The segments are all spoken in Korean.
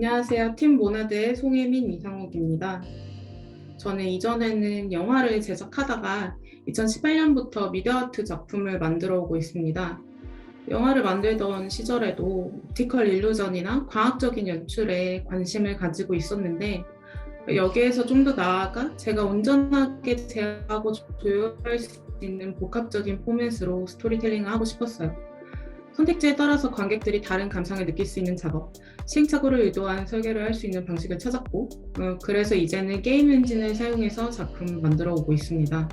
안녕하세요. 팀 모나드의 송혜민 이상욱입니다. 저는 이전에는 영화를 제작하다가 2018년부터 미디어 아트 작품을 만들어 오고 있습니다. 영화를 만들던 시절에도 옵티컬 일루전이나 과학적인 연출에 관심을 가지고 있었는데 여기에서 좀 더 나아가 제가 온전하게 제어하고 조율할 수 있는 복합적인 포맷으로 스토리텔링을 하고 싶었어요. 선택지에 따라서 관객들이 다른 감상을 느낄 수 있는 작업, 시행착오를 의도한 설계를 할 수 있는 방식을 찾았고, 그래서 이제는 게임 엔진을 사용해서 작품을 만들어 오고 있습니다.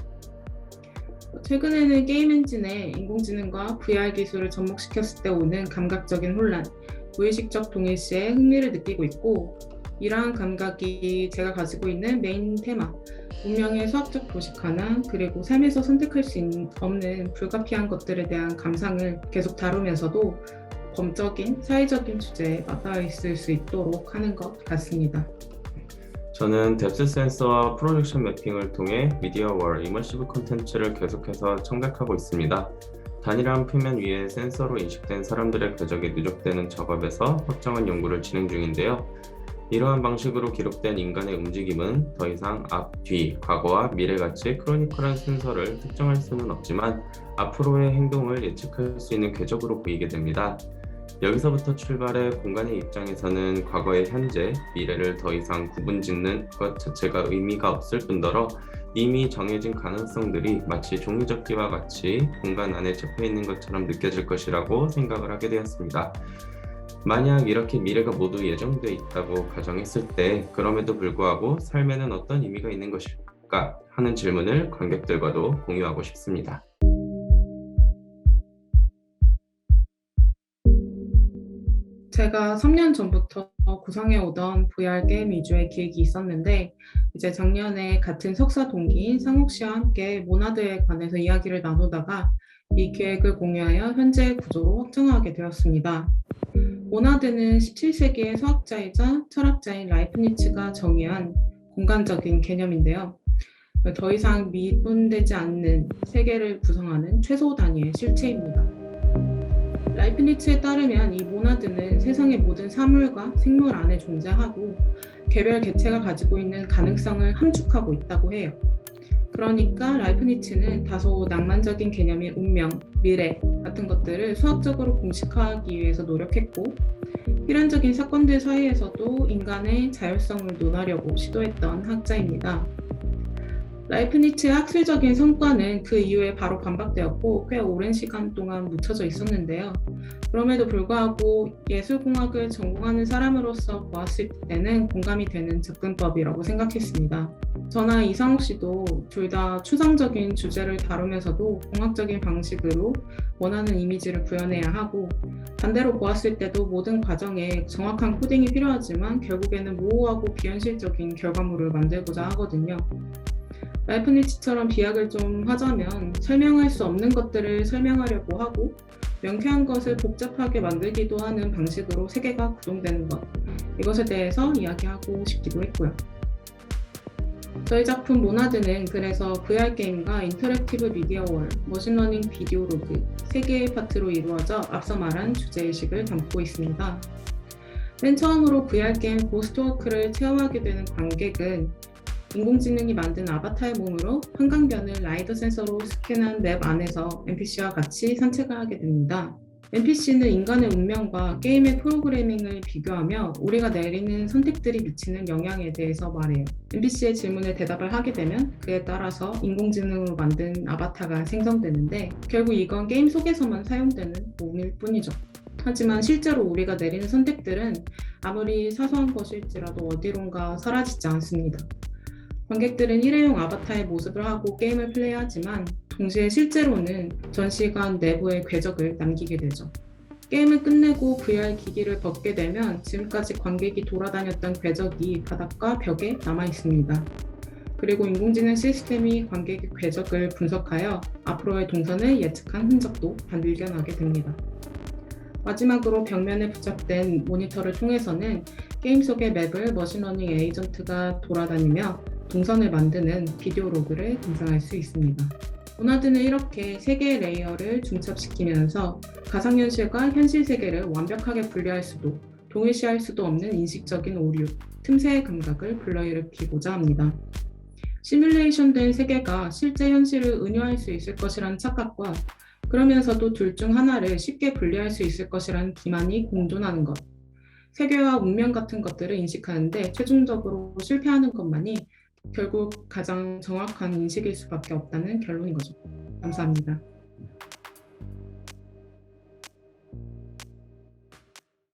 최근에는 게임 엔진에 인공지능과 VR 기술을 접목시켰을 때 오는 감각적인 혼란, 무의식적 동일시에 흥미를 느끼고 있고, 이러한 감각이 제가 가지고 있는 메인 테마, 운명의 수학적 도식화나 그리고 삶에서 선택할 수 없는 불가피한 것들에 대한 감상을 계속 다루면서도 범적인 사회적인 주제에 맞닿아 있을 수 있도록 하는 것 같습니다. 저는 뎁스 센서와 프로젝션 매핑을 통해 미디어월, 이머시브 콘텐츠를 계속해서 청백하고 있습니다. 단일한 표면 위에 센서로 인식된 사람들의 궤적이 누적되는 작업에서 확정한 연구를 진행 중인데요. 이러한 방식으로 기록된 인간의 움직임은 더 이상 앞, 뒤, 과거와 미래같이 크로니컬한 순서를 특정할 수는 없지만 앞으로의 행동을 예측할 수 있는 궤적으로 보이게 됩니다. 여기서부터 출발해 공간의 입장에서는 과거의 현재, 미래를 더 이상 구분짓는 것 자체가 의미가 없을 뿐더러 이미 정해진 가능성들이 마치 종이접기와 같이 공간 안에 접해있는 것처럼 느껴질 것이라고 생각을 하게 되었습니다. 만약 이렇게 미래가 모두 예정되어 있다고 가정했을 때 그럼에도 불구하고 삶에는 어떤 의미가 있는 것일까 하는 질문을 관객들과도 공유하고 싶습니다. 제가 3년 전부터 구상해오던 VR 게임 위주의 기획이 있었는데 이제 작년에 같은 석사 동기인 상욱 씨와 함께 모나드에 관해서 이야기를 나누다가 이 계획을 공유하여 현재 구조로 확정하게 되었습니다. 모나드는 17세기의 수학자이자 철학자인 라이프니츠가 정의한 공간적인 개념인데요. 더 이상 미분되지 않는 세계를 구성하는 최소 단위의 실체입니다. 라이프니츠에 따르면 이 모나드는 세상의 모든 사물과 생물 안에 존재하고 개별 개체가 가지고 있는 가능성을 함축하고 있다고 해요. 그러니까 라이프니츠는 다소 낭만적인 개념인 운명, 미래 같은 것들을 수학적으로 공식화하기 위해서 노력했고 필연적인 사건들 사이에서도 인간의 자율성을 논하려고 시도했던 학자입니다. 라이프니츠의 학술적인 성과는 그 이후에 바로 반박되었고 꽤 오랜 시간 동안 묻혀져 있었는데요. 그럼에도 불구하고 예술공학을 전공하는 사람으로서 보았을 때는 공감이 되는 접근법이라고 생각했습니다. 저나 이상욱 씨도 둘 다 추상적인 주제를 다루면서도 공학적인 방식으로 원하는 이미지를 구현해야 하고 반대로 보았을 때도 모든 과정에 정확한 코딩이 필요하지만 결국에는 모호하고 비현실적인 결과물을 만들고자 하거든요. 라이프니츠처럼 비약을 좀 하자면 설명할 수 없는 것들을 설명하려고 하고 명쾌한 것을 복잡하게 만들기도 하는 방식으로 세계가 구동되는 것, 이것에 대해서 이야기하고 싶기도 했고요. 저희 작품 모나드는 그래서 VR 게임과 인터랙티브 미디어월, 머신러닝 비디오 로그 3개의 파트로 이루어져 앞서 말한 주제의식을 담고 있습니다. 맨 처음으로 VR 게임 고스트워크를 체험하게 되는 관객은 인공지능이 만든 아바타의 몸으로 한강변을 라이더 센서로 스캔한 맵 안에서 NPC와 같이 산책을 하게 됩니다. NPC는 인간의 운명과 게임의 프로그래밍을 비교하며 우리가 내리는 선택들이 미치는 영향에 대해서 말해요. NPC의 질문에 대답을 하게 되면 그에 따라서 인공지능으로 만든 아바타가 생성되는데 결국 이건 게임 속에서만 사용되는 모음일 뿐이죠. 하지만 실제로 우리가 내리는 선택들은 아무리 사소한 것일지라도 어디론가 사라지지 않습니다. 관객들은 일회용 아바타의 모습을 하고 게임을 플레이하지만 동시에 실제로는 전시관 내부의 궤적을 남기게 되죠. 게임을 끝내고 VR 기기를 벗게 되면 지금까지 관객이 돌아다녔던 궤적이 바닥과 벽에 남아 있습니다. 그리고 인공지능 시스템이 관객의 궤적을 분석하여 앞으로의 동선을 예측한 흔적도 발견하게 됩니다. 마지막으로 벽면에 부착된 모니터를 통해서는 게임 속의 맵을 머신러닝 에이전트가 돌아다니며 동선을 만드는 비디오 로그를 감상할 수 있습니다. 모나드는 이렇게 3개의 레이어를 중첩시키면서 가상현실과 현실 세계를 완벽하게 분리할 수도 동일시할 수도 없는 인식적인 오류, 틈새의 감각을 불러일으키고자 합니다. 시뮬레이션된 세계가 실제 현실을 은유할 수 있을 것이라는 착각과 그러면서도 둘 중 하나를 쉽게 분리할 수 있을 것이라는 기만이 공존하는 것. 세계와 운명 같은 것들을 인식하는데 최종적으로 실패하는 것만이 결국 가장 정확한 인식일 수밖에 없다는 결론인 거죠. 감사합니다.